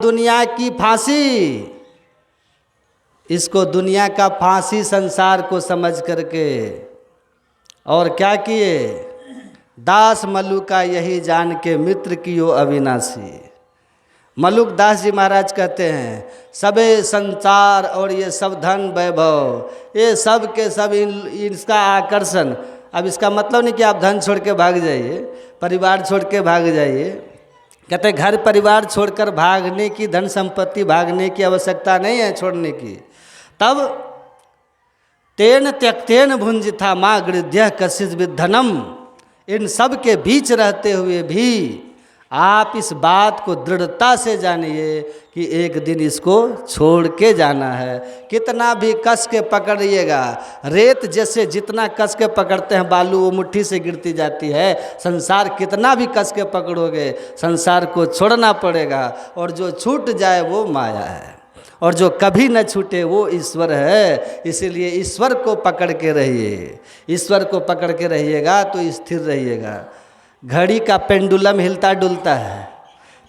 दुनिया की फांसी, इसको दुनिया का फांसी संसार को समझ करके और क्या किए, दास मल्लू का यही जान के मित्र कियो अविनाशी। मलुक दास जी महाराज कहते हैं सबे संसार और ये सब धन वैभव ये सब के सब इसका आकर्षण। अब इसका मतलब नहीं कि आप धन छोड़ के भाग जाइए, परिवार छोड़ के भाग जाइए। कहते घर परिवार छोड़कर भागने की, धन संपत्ति भागने की आवश्यकता नहीं है, छोड़ने की। तब तेन त्यक्तेन भुंजिथा माँ गृध्य कशिश विधनम, इन सब के बीच रहते हुए भी आप इस बात को दृढ़ता से जानिए कि एक दिन इसको छोड़ के जाना है। कितना भी कस के पकड़िएगा, रेत जैसे जितना कस के पकड़ते हैं बालू वो मुट्ठी से गिरती जाती है। संसार कितना भी कस के पकड़ोगे संसार को छोड़ना पड़ेगा, और जो छूट जाए वो माया है, और जो कभी न छूटे वो ईश्वर है। इसीलिए ईश्वर को पकड़ के रहिए, ईश्वर को पकड़ के रहिएगा तो स्थिर रहिएगा। घड़ी का पेंडुलम हिलता डुलता है,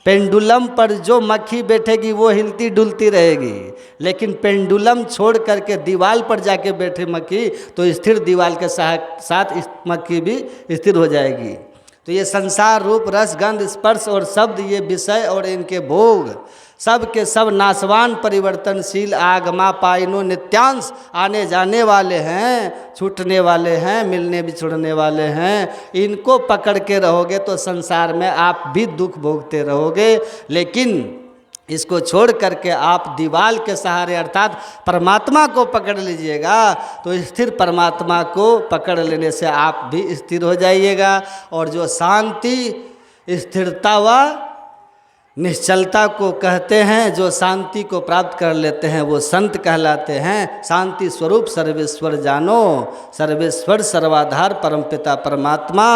पेंडुलम पर जो मक्खी बैठेगी वो हिलती डुलती रहेगी, लेकिन पेंडुलम छोड़ करके दीवार पर जाके बैठे मक्खी तो स्थिर दीवार के साथ मक्खी भी स्थिर हो जाएगी। तो ये संसार रूप रस गंध स्पर्श और शब्द, ये विषय और इनके भोग सब के सब नाशवान परिवर्तनशील आगमा पाइनो नित्यांश आने जाने वाले हैं, छूटने वाले हैं, मिलने बिछुड़ने वाले हैं। इनको पकड़ के रहोगे तो संसार में आप भी दुख भोगते रहोगे, लेकिन इसको छोड़ करके आप दीवाल के सहारे अर्थात परमात्मा को पकड़ लीजिएगा तो स्थिर परमात्मा को पकड़ लेने से आप भी स्थिर हो जाइएगा। और जो शांति स्थिरता व निश्चलता को कहते हैं, जो शांति को प्राप्त कर लेते हैं वो संत कहलाते हैं। शांति स्वरूप सर्वेश्वर जानो, सर्वेश्वर सर्वाधार परमपिता परमात्मा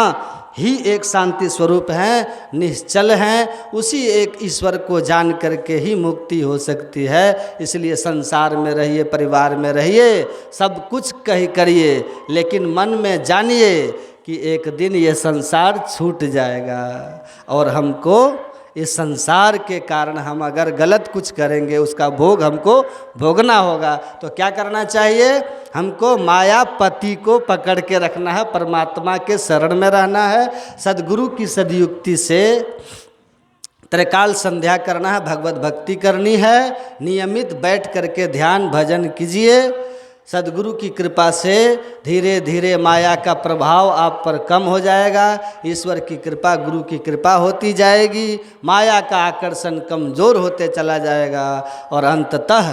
ही एक शांति स्वरूप हैं, निश्चल हैं। उसी एक ईश्वर को जान करके ही मुक्ति हो सकती है। इसलिए संसार में रहिए, परिवार में रहिए, सब कुछ करिए, लेकिन मन में जानिए कि एक दिन ये संसार छूट जाएगा और हमको इस संसार के कारण हम अगर गलत कुछ करेंगे उसका भोग हमको भोगना होगा। तो क्या करना चाहिए, हमको मायापति को पकड़ के रखना है, परमात्मा के शरण में रहना है, सद्गुरु की सदयुक्ति से त्रिकाल संध्या करना है, भगवत भक्ति करनी है, नियमित बैठ करके ध्यान भजन कीजिए। सद्गुरु की कृपा से धीरे धीरे माया का प्रभाव आप पर कम हो जाएगा, ईश्वर की कृपा गुरु की कृपा होती जाएगी, माया का आकर्षण कमज़ोर होते चला जाएगा, और अंततः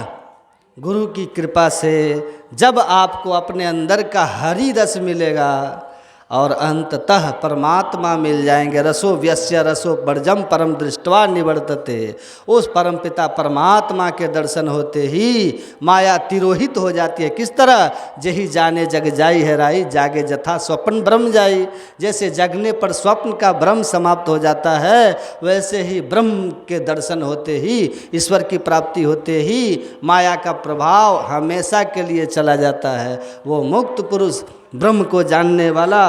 गुरु की कृपा से जब आपको अपने अंदर का हरि रस मिलेगा और अंततः परमात्मा मिल जाएंगे। रसो व्यस्य रसो वर्जम परम दृष्टवा निवर्तते, उस परमपिता परमात्मा के दर्शन होते ही माया तिरोहित हो जाती है। किस तरह, जही जाने जग जाई है राई, जागे जथा स्वप्न ब्रह्म जाई। जैसे जगने पर स्वप्न का भ्रम समाप्त हो जाता है, वैसे ही ब्रह्म के दर्शन होते ही, ईश्वर की प्राप्ति होते ही माया का प्रभाव हमेशा के लिए चला जाता है। वो मुक्त पुरुष, ब्रह्म को जानने वाला,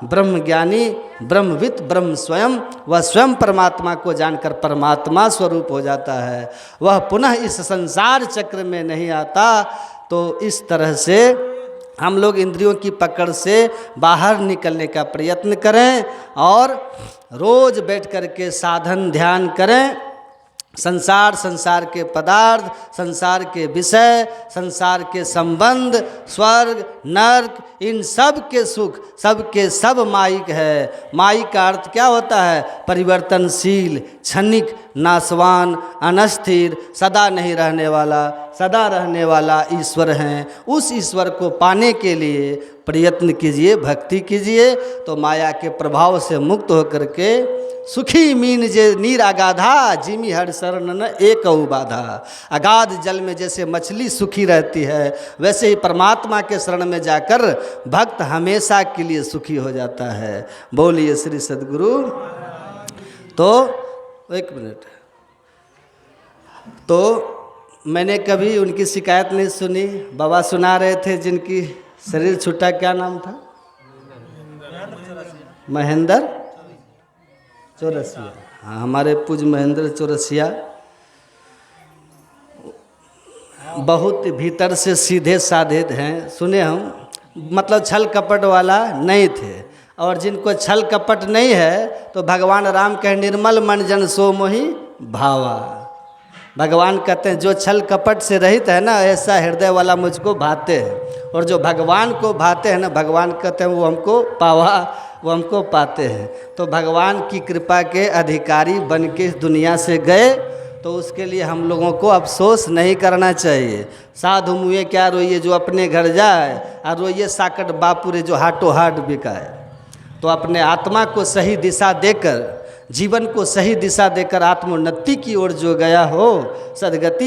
ब्रह्म ज्ञानी, ब्रह्मविद, ब्रह्म स्वयं, वह स्वयं परमात्मा को जानकर परमात्मा स्वरूप हो जाता है। वह पुनः इस संसार चक्र में नहीं आता। तो इस तरह से हम लोग इंद्रियों की पकड़ से बाहर निकलने का प्रयत्न करें और रोज बैठ कर के साधन ध्यान करें। संसार के पदार्थ, संसार के विषय, संसार के संबंध, स्वर्ग नर्क, इन सब के सुख सब के सब मायिक है। मायिक का अर्थ क्या होता है, परिवर्तनशील, क्षणिक, नाशवान, अनस्थिर, सदा नहीं रहने वाला, सदा रहने वाला ईश्वर हैं। उस ईश्वर को पाने के लिए प्रयत्न कीजिए, भक्ति कीजिए, तो माया के प्रभाव से मुक्त होकर के सुखी मीन जे नीर अगाधा, जिमी हर शरण न एक बाधा। अगाध जल में जैसे मछली सुखी रहती है, वैसे ही परमात्मा के शरण में जाकर भक्त हमेशा के लिए सुखी हो जाता है। बोलिए श्री सद्गुरु। तो एक मिनट, तो मैंने कभी उनकी शिकायत नहीं सुनी। बाबा सुना रहे थे जिनकी शरीर छूटा, क्या नाम था, महेंद्र चौरसिया। हाँ, हमारे पूज्य महेंद्र चौरसिया बहुत भीतर से सीधे साधे हैं, सुने हम, मतलब छल कपट वाला नहीं थे। और जिनको छल कपट नहीं है तो भगवान राम कहे निर्मल मन जन सो मोहि भावा। भगवान कहते हैं जो छल कपट से रहित है ना, ऐसा हृदय वाला मुझको भाते हैं। और जो भगवान को भाते हैं ना, भगवान कहते हैं वो हमको पावा, वो हमको पाते हैं। तो भगवान की कृपा के अधिकारी बन के इस दुनिया से गए, तो उसके लिए हम लोगों को अफसोस नहीं करना चाहिए। साधु मुँहे क्या रोइए जो अपने घर जाए, और रोइए साकट बापुरे जो हाटो हाट बिकाए। तो अपने आत्मा को सही दिशा देकर, जीवन को सही दिशा देकर आत्मोन्नति की ओर जो गया हो, सदगति